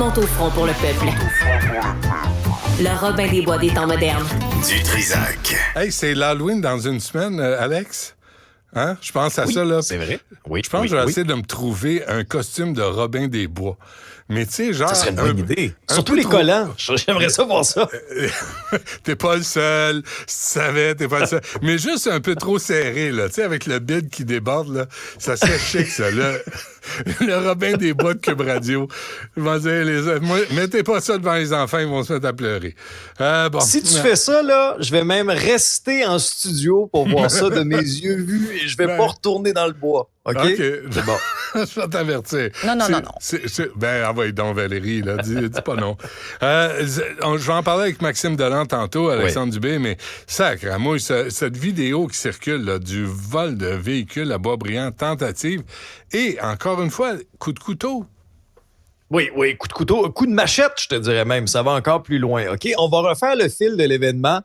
monte au front pour le peuple. Le Robin des Bois des temps modernes. Du Trizac. Hey, c'est l'Halloween dans une semaine, Alex. Hein? Je pense à ça, là. C'est vrai. Oui. Je pense que je vais essayer de me trouver un costume de Robin des Bois. Mais tu sais, genre... Ça serait une bonne idée. Surtout les collants. J'aimerais ça voir ça. T'es pas le seul. Si tu savais, t'es pas le seul. Mais juste un peu trop serré, là. Tu sais, avec le bide qui déborde, là. Ça serait chic, ça. Le Robin des Bois de Cube Radio. Je vais dire, mettez pas ça devant les enfants, ils vont se mettre à pleurer. Bon. Si tu fais ça, là, je vais même rester en studio pour voir ça de mes yeux vus et je vais pas retourner dans le bois. OK? C'est bon. Je vais t'avertir. Non. Envoie donc, Valérie, là. Dis pas non. Je vais en parler avec Maxime Delan tantôt, Alexandre Dubé, mais sacrément, cette vidéo qui circule là, du vol de véhicule à Boisbriand, tentative, et encore une fois, coup de couteau. Oui, coup de couteau, coup de machette, je te dirais même. Ça va encore plus loin. OK? On va refaire le fil de l'événement.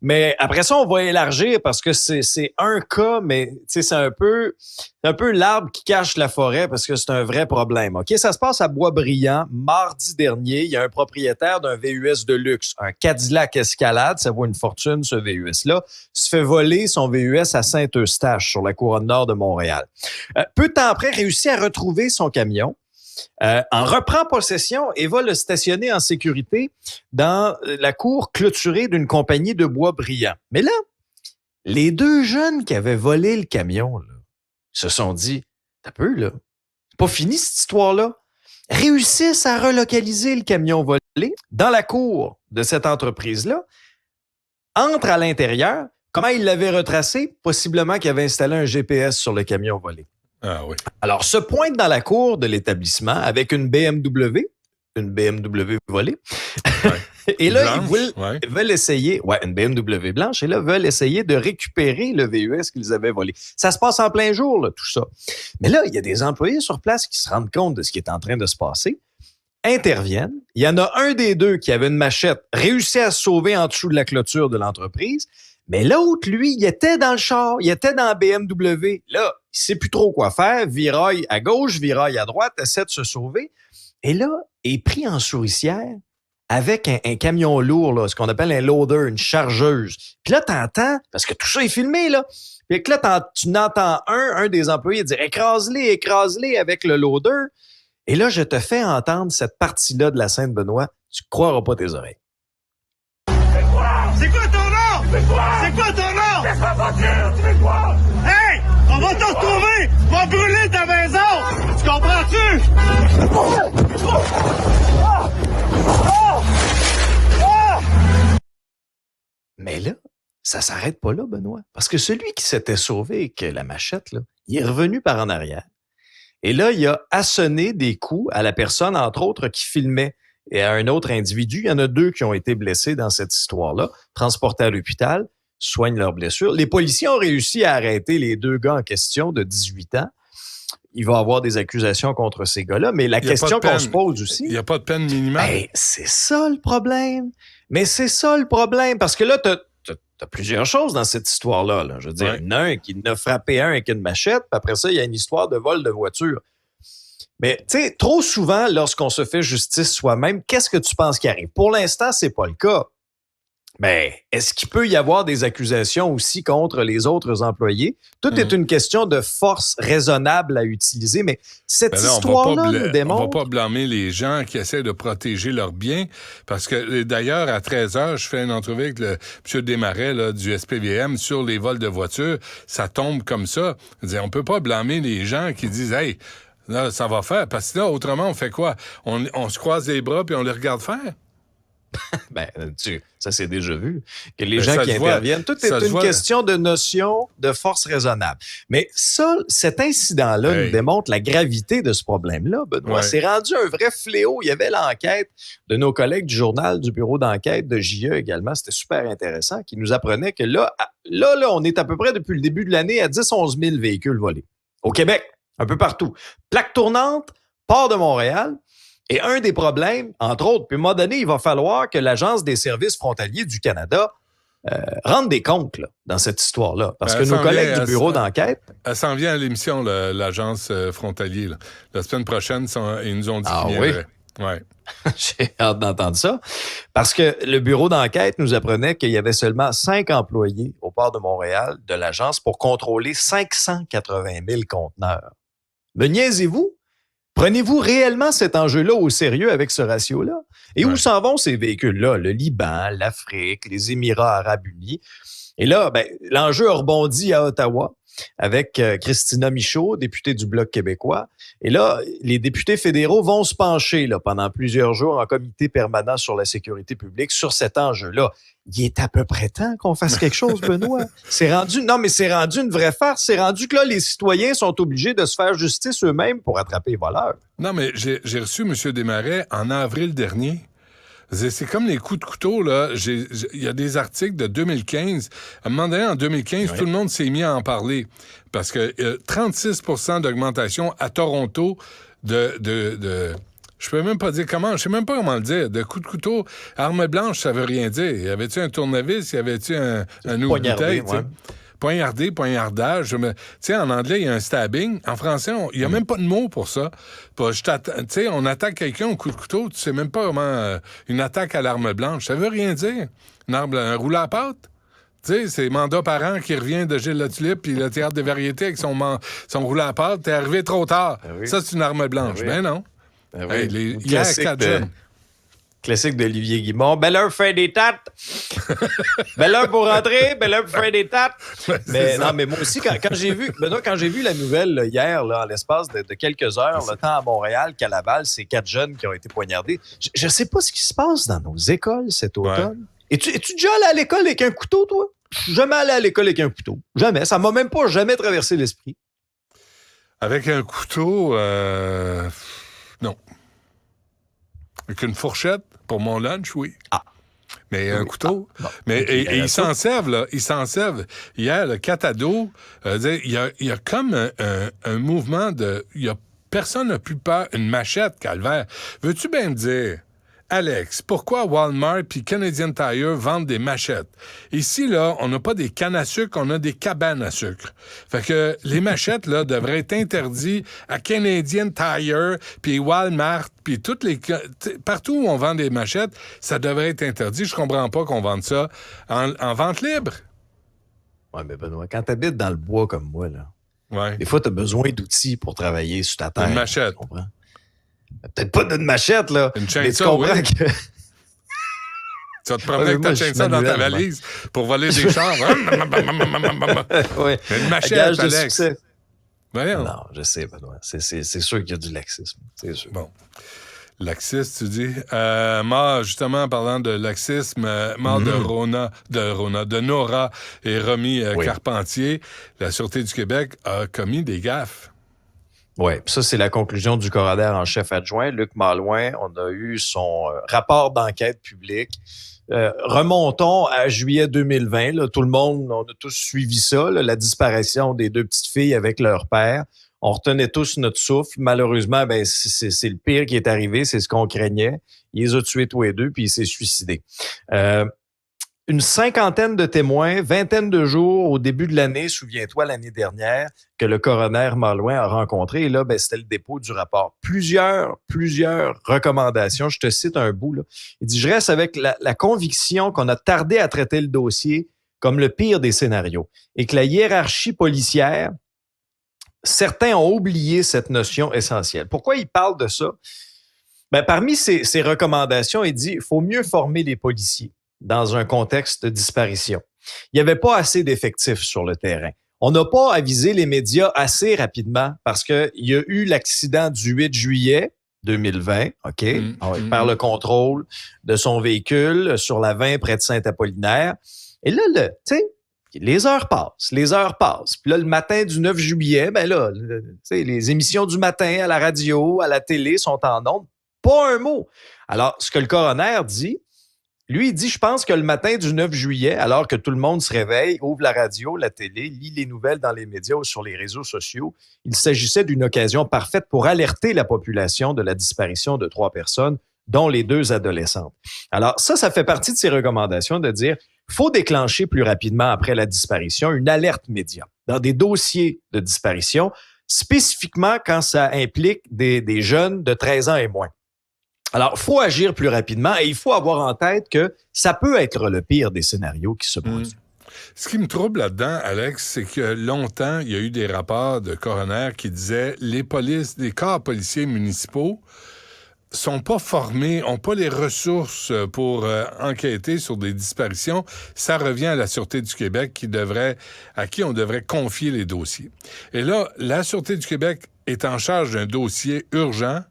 Mais après ça, on va élargir parce que c'est un cas, mais c'est un peu l'arbre qui cache la forêt parce que c'est un vrai problème. OK? Ça se passe à Boisbriand, mardi dernier. Il y a un propriétaire d'un VUS de luxe, un Cadillac Escalade, ça vaut une fortune, ce VUS-là, se fait voler son VUS à Saint-Eustache, sur la couronne nord de Montréal. Peu de temps après, réussit à retrouver son camion. En reprend possession et va le stationner en sécurité dans la cour clôturée d'une compagnie de Boisbriand. Mais là, les deux jeunes qui avaient volé le camion là, se sont dit, t'as peu là, c'est pas fini cette histoire-là. Réussissent à relocaliser le camion volé dans la cour de cette entreprise-là, entrent à l'intérieur. Comment ils l'avaient retracé? Possiblement qu'ils avaient installé un GPS sur le camion volé. Ah oui. Alors, se pointe dans la cour de l'établissement avec une BMW volée. Ouais. Et là, ils veulent essayer, une BMW blanche, et là, veulent essayer de récupérer le VUS qu'ils avaient volé. Ça se passe en plein jour, là, tout ça. Mais là, il y a des employés sur place qui se rendent compte de ce qui est en train de se passer, interviennent. Il y en a un des deux qui avait une machette, réussit à se sauver en dessous de la clôture de l'entreprise. Mais l'autre, lui, il était dans le char, il était dans la BMW. Là, il sait plus trop quoi faire, viraille à gauche, viraille à droite, essaie de se sauver. Et là, il est pris en souricière avec un camion lourd, là, ce qu'on appelle un loader, une chargeuse. Puis là, t'entends, parce que tout ça est filmé, là. Puis là, tu n'entends un des employés dire « Écrase-les avec le loader ». Et là, je te fais entendre cette partie-là de la scène, Benoît. Tu croiras pas tes oreilles. C'est quoi ton nom? C'est quoi ton nom? Laisse ma voiture, tu fais quoi? Hey! On va te retrouver! On va brûler ta maison! Tu comprends-tu? Mais là, ça s'arrête pas là, Benoît. Parce que celui qui s'était sauvé avec la machette, là, il est revenu par en arrière. Et là, il a assonné des coups à la personne, entre autres, qui filmait. Et à un autre individu, il y en a 2 qui ont été blessés dans cette histoire-là, transportés à l'hôpital, soignent leurs blessures. Les policiers ont réussi à arrêter les 2 gars en question de 18 ans. Il va y avoir des accusations contre ces gars-là, mais la question qu'on se pose aussi... Il n'y a pas de peine minimale. Ben, c'est ça le problème. Mais c'est ça le problème, parce que là, t'as plusieurs choses dans cette histoire-là. Là. Je veux dire, il y en a un qui a frappé un avec une machette, puis après ça, il y a une histoire de vol de voiture. Mais, tu sais, trop souvent, lorsqu'on se fait justice soi-même, qu'est-ce que tu penses qui arrive? Pour l'instant, c'est pas le cas. Mais est-ce qu'il peut y avoir des accusations aussi contre les autres employés? Tout est une question de force raisonnable à utiliser, mais cette histoire-là nous démontre... On va pas blâmer les gens qui essaient de protéger leurs biens, parce que d'ailleurs, à 13h, je fais une entrevue avec le M. Desmarais là, du SPVM sur les vols de voitures. Ça tombe comme ça. On peut pas blâmer les gens qui disent « Hey, là, ça va faire. » Parce que là, autrement, on fait quoi? On se croise les bras puis on les regarde faire? Ça c'est déjà vu. Que les gens qui interviennent, tout est une question de notion de force raisonnable. Mais ça, cet incident-là nous démontre la gravité de ce problème-là, Benoît. C'est rendu un vrai fléau. Il y avait l'enquête de nos collègues du journal, du bureau d'enquête de JE également. C'était super intéressant, qui nous apprenait que là, on est à peu près depuis le début de l'année à 10-11 000 véhicules volés. Au Québec, un peu partout. Plaque tournante, port de Montréal. Et un des problèmes, entre autres, puis à un moment donné, il va falloir que l'Agence des services frontaliers du Canada rende des comptes là, dans cette histoire-là. Parce que nos collègues du bureau d'enquête... Elle s'en vient à l'émission, l'Agence frontalier. Là. La semaine prochaine, ils nous ont dit qu'ils viendraient. Ouais. J'ai hâte d'entendre ça. Parce que le bureau d'enquête nous apprenait qu'il y avait seulement 5 employés au port de Montréal de l'agence pour contrôler 580 000 conteneurs. Me niaisez-vous? Prenez-vous réellement cet enjeu-là au sérieux avec ce ratio-là? Et où s'en vont ces véhicules-là? Le Liban, l'Afrique, les Émirats arabes unis. Et là, l'enjeu a rebondi à Ottawa avec Christina Michaud, députée du Bloc québécois. Et là, les députés fédéraux vont se pencher là, pendant plusieurs jours en comité permanent sur la sécurité publique sur cet enjeu-là. Il est à peu près temps qu'on fasse quelque chose, Benoît. C'est rendu une vraie farce. C'est rendu que là, les citoyens sont obligés de se faire justice eux-mêmes pour attraper les voleurs. Non, mais j'ai reçu M. Desmarais en avril dernier. C'est comme les coups de couteau, là. Il y a des articles de 2015. À un moment donné, en 2015, tout le monde s'est mis à en parler. Parce que 36 % d'augmentation à Toronto je peux même pas dire comment, je sais même pas comment le dire. De coups de couteau, arme blanche, ça veut rien dire. Y avait-tu un tournevis? Y avait-tu un ouvre bouteille? Poignardé, poignardage. Tu sais, en anglais, il y a un stabbing. En français, il n'y a même pas de mot pour ça. Tu sais, on attaque quelqu'un au coup de couteau, tu sais même pas comment une attaque à l'arme blanche. Ça veut rien dire. Un rouleau à pâte. Tu sais, c'est Mandat Parent qui revient de Gilles Latulippe puis le Théâtre des Variétés avec son rouleau à pâte. T'es arrivé trop tard. Oui. Ça, c'est une arme blanche. Ben non. Oui. Il y a 4 jeunes. Classique d'Olivier Guimond. Belle heure, faire des tates. Belle heure pour rentrer, belle heure pour faire des tates. Mais non, mais moi aussi, quand j'ai vu la nouvelle là, hier, là, en l'espace de quelques heures, le temps à Montréal qu'à Laval, c'est 4 jeunes qui ont été poignardés. Je ne sais pas ce qui se passe dans nos écoles cet automne. Ouais. Es-tu déjà allé à l'école avec un couteau, toi? Je suis jamais allé à l'école avec un couteau. Jamais. Ça m'a même pas jamais traversé l'esprit. Avec un couteau, non. Avec une fourchette, pour mon lunch, oui. Ah. Mais un couteau. Ah, bon. Mais et ils s'en servent, là. Ils s'en servent. Hier, le catado, il y a comme un mouvement de... Personne n'a plus peur. Une machette, calvaire. Veux-tu bien me dire, Alex, pourquoi Walmart puis Canadian Tire vendent des machettes? Ici, là, on n'a pas des cannes à sucre, on a des cabanes à sucre. Fait que les machettes, là, devraient être interdites à Canadian Tire puis Walmart puis toutes les... Partout où on vend des machettes, ça devrait être interdit. Je comprends pas qu'on vende ça en vente libre. Ouais, mais Benoît, quand t'habites dans le bois comme moi, là, ouais. Des fois, t'as besoin d'outils pour travailler sur ta terre. Une machette. Tu comprends? Peut-être pas d'une machette, là. Une chaîne, mais tu comprends oui. que... Tu vas te promener avec ta chaîne dans ta valise pour voler des chars. Oui. Une machette, Alex. Succès. Voyons. Non, je sais, Benoît. C'est sûr qu'il y a du laxisme. C'est sûr. Bon. Laxiste, tu dis. Mort, justement, en parlant de laxisme, mort de Nora et Romy Carpentier, la Sûreté du Québec a commis des gaffes. Oui, ça, c'est la conclusion du coroner en chef adjoint, Luc Malouin. On a eu son rapport d'enquête publique. Remontons à juillet 2020. Là, tout le monde, on a tous suivi ça, là, la disparition des 2 petites filles avec leur père. On retenait tous notre souffle. Malheureusement, c'est le pire qui est arrivé. C'est ce qu'on craignait. Il les a tués tous les 2, puis il s'est suicidé. Une 50aine de témoins, 20aine de jours au début de l'année, souviens-toi, l'année dernière, que le coroner Malouin a rencontré. Et là, c'était le dépôt du rapport. Plusieurs recommandations. Je te cite un bout. Là. Il dit, je reste avec la conviction qu'on a tardé à traiter le dossier comme le pire des scénarios et que la hiérarchie policière, certains ont oublié cette notion essentielle. Pourquoi il parle de ça? Parmi ses recommandations, il dit, il faut mieux former les policiers dans un contexte de disparition. Il n'y avait pas assez d'effectifs sur le terrain. On n'a pas avisé les médias assez rapidement parce qu'il y a eu l'accident du 8 juillet 2020, OK? Il perd le contrôle de son véhicule sur la 20 près de Saint-Apollinaire. Et là, tu sais, les heures passent. Puis là, le matin du 9 juillet, les émissions du matin à la radio, à la télé sont en ondes. Pas un mot. Alors, ce que le coroner dit, lui, il dit, je pense que le matin du 9 juillet, alors que tout le monde se réveille, ouvre la radio, la télé, lit les nouvelles dans les médias ou sur les réseaux sociaux, il s'agissait d'une occasion parfaite pour alerter la population de la disparition de 3 personnes, dont les 2 adolescentes. Alors, ça fait partie de ses recommandations de dire, il faut déclencher plus rapidement après la disparition une alerte média dans des dossiers de disparition, spécifiquement quand ça implique des jeunes de 13 ans et moins. Alors, il faut agir plus rapidement et il faut avoir en tête que ça peut être le pire des scénarios qui se produisent. Ce qui me trouble là-dedans, Alex, c'est que longtemps, il y a eu des rapports de coroner qui disaient les corps policiers municipaux sont pas formés, ont pas les ressources pour enquêter sur des disparitions. Ça revient à la Sûreté du Québec à qui on devrait confier les dossiers. Et là, la Sûreté du Québec est en charge d'un dossier urgent,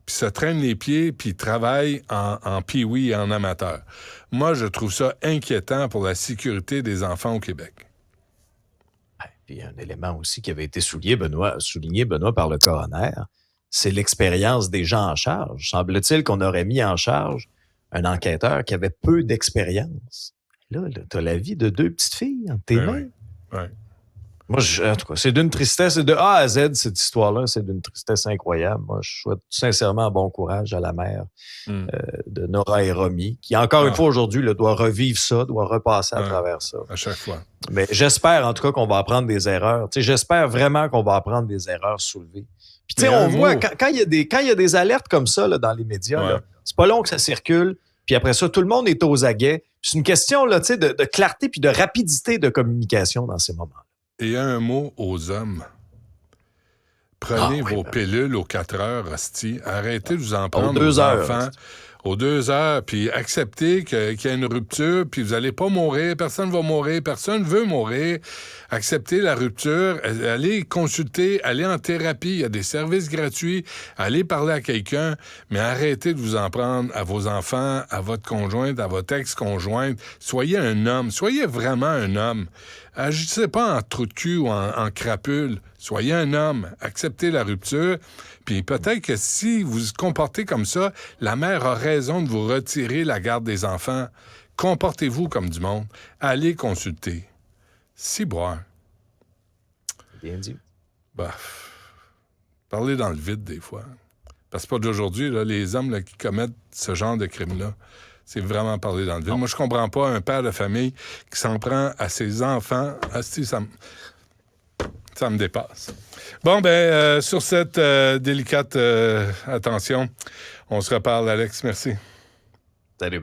puis se traîne les pieds, puis travaille en pee-wee et en amateur. Moi, je trouve ça inquiétant pour la sécurité des enfants au Québec. Puis un élément aussi qui avait été souligné, Benoît, par le coroner, c'est l'expérience des gens en charge. Semble-t-il qu'on aurait mis en charge un enquêteur qui avait peu d'expérience. Là tu as la vie de 2 petites filles entre tes mains. Oui. Moi, en tout cas, c'est d'une tristesse, de A à Z, cette histoire-là, c'est d'une tristesse incroyable. Moi, je souhaite sincèrement bon courage à la mère de Nora et Romy, qui, encore une fois, aujourd'hui, doit revivre ça, doit repasser à travers ça. À chaque fois. Mais j'espère, en tout cas, qu'on va apprendre des erreurs. Tu sais, j'espère vraiment qu'on va apprendre des erreurs soulevées. Puis, tu sais, on voit, quand il y a des alertes comme ça là, dans les médias, là, c'est pas long que ça circule. Puis après ça, tout le monde est aux aguets. C'est une question là, tu sais, de clarté puis de rapidité de communication dans ces moments-là. Et un mot aux hommes. Prenez vos pilules aux 4 heures, hostie. Arrêtez de vous en prendre aux enfants. Aux 2 heures, puis acceptez qu'il y a une rupture, puis vous n'allez pas mourir, personne ne va mourir, personne ne veut mourir. Acceptez la rupture, allez consulter, allez en thérapie, il y a des services gratuits, allez parler à quelqu'un, mais arrêtez de vous en prendre à vos enfants, à votre conjointe, à votre ex-conjointe. Soyez un homme, soyez vraiment un homme. Agissez pas en trou de cul ou en crapule. Soyez un homme, acceptez la rupture. Puis peut-être que si vous vous comportez comme ça, la mère a raison de vous retirer la garde des enfants. Comportez-vous comme du monde. Allez consulter. Ciboire. Bien dit. Parlez dans le vide des fois. Parce que pas d'aujourd'hui, là, les hommes là, qui commettent ce genre de crime-là, c'est vraiment parler dans le vide. Non. Moi, je comprends pas un père de famille qui s'en prend à ses enfants. Ça me dépasse. Bon, sur cette délicate attention, on se reparle, Alex. Merci. Salut,